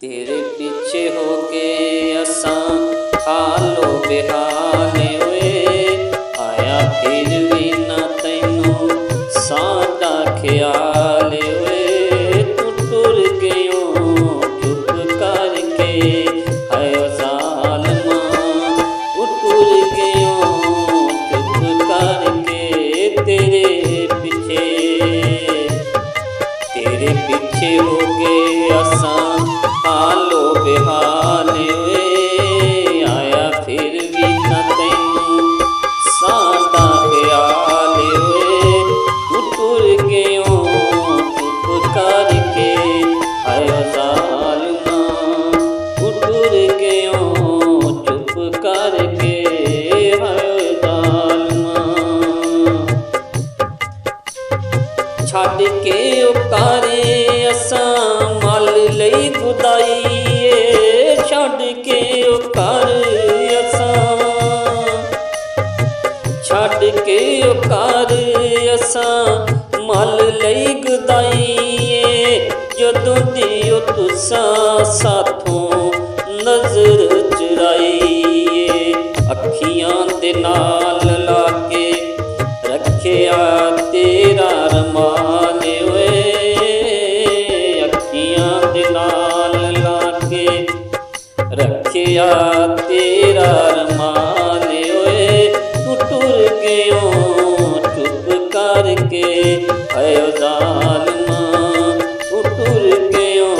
तेरे पीछे होके असां हालो बेहाले होए, आया फिर भी ना तैनू साडा ख्याल होए। तू टुर गयो चुप करके है ज़ालिमा, तू टुर गयो चुप करके तेरे पीछे हो गए असां हालो बेहाले होए, आया फिर भी ना तैनू साडा ख्याल होए। तू टुर गयो चुप करके है ज़ालिमा, तू टुर गयो चुप करके है ज़ालिमा। छड्ड के उकारे असां मल लई खुदाई, छड्ड के उकार असां, छड्ड के उकार असां मल लई खुदाई। जदों दी तुसां साथों नज़र चुराई, अखियां दे नाल ला के रखिया तेरा रमान होए, अखियां दे नाल ला के रखिया तेरा रमान होए। तू टुर गयो चुप करके है ज़ालिमा, तू टुर गयो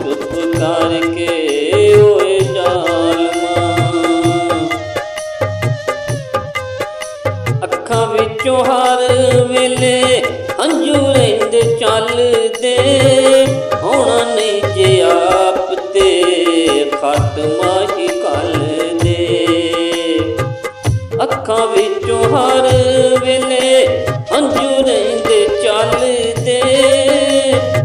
चुप करके होए ज़ालिमा। अखां विचों हर वेले हंझू रहिंदे चलदे, होना नहीं जे आप ते खात्मा ही घल्लदे। अखां विचों हर वेले हंझू रहिंदे चलदे,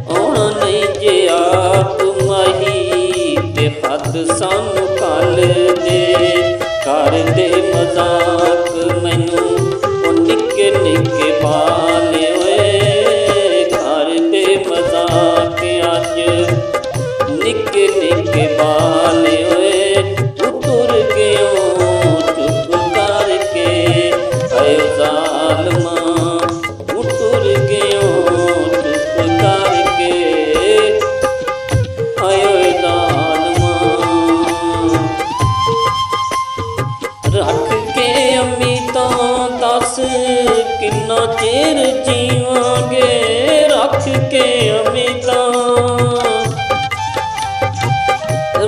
होना नहीं जे आप माही ते हद सानू घल्लदे। करदे मजाक मैनू निक्के निक्के बाले होए, करदे मजाक अज निक्के निक्के बाले होए। तू टुर गयो चुप करके है ज़ालिमा, तू टुर गयो चुप करके है ज़ालिमा। रख के उम्मीदां दस किन्ना चेर जीवांगे, रख के उम्मीदां,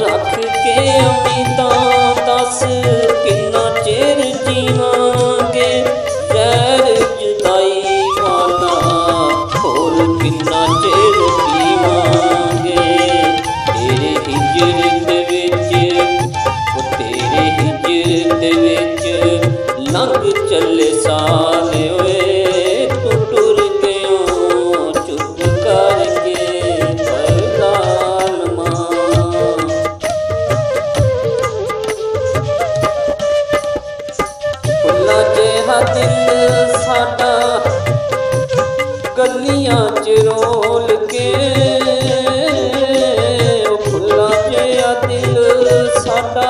रख के उम्मीदां दस किन्ना चेर जीवांगे। ज़हर जुदाई वाला होर किन्ना चेर पीवांगे। तेरे हिजर दे विच, तेरे हिजर दे विच लंघ चले साल होए। तू टुर गयो चुप करके है ज़ालिमा। खुला जिहा दिल साडा गलियां च रोल के, खुला जिहा दिल साडा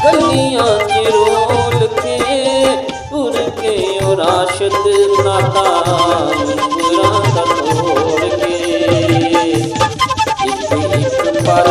गलियां च रोल के। टुर गयो राशिद नाता मुरादा तोड़ के, एक एक पल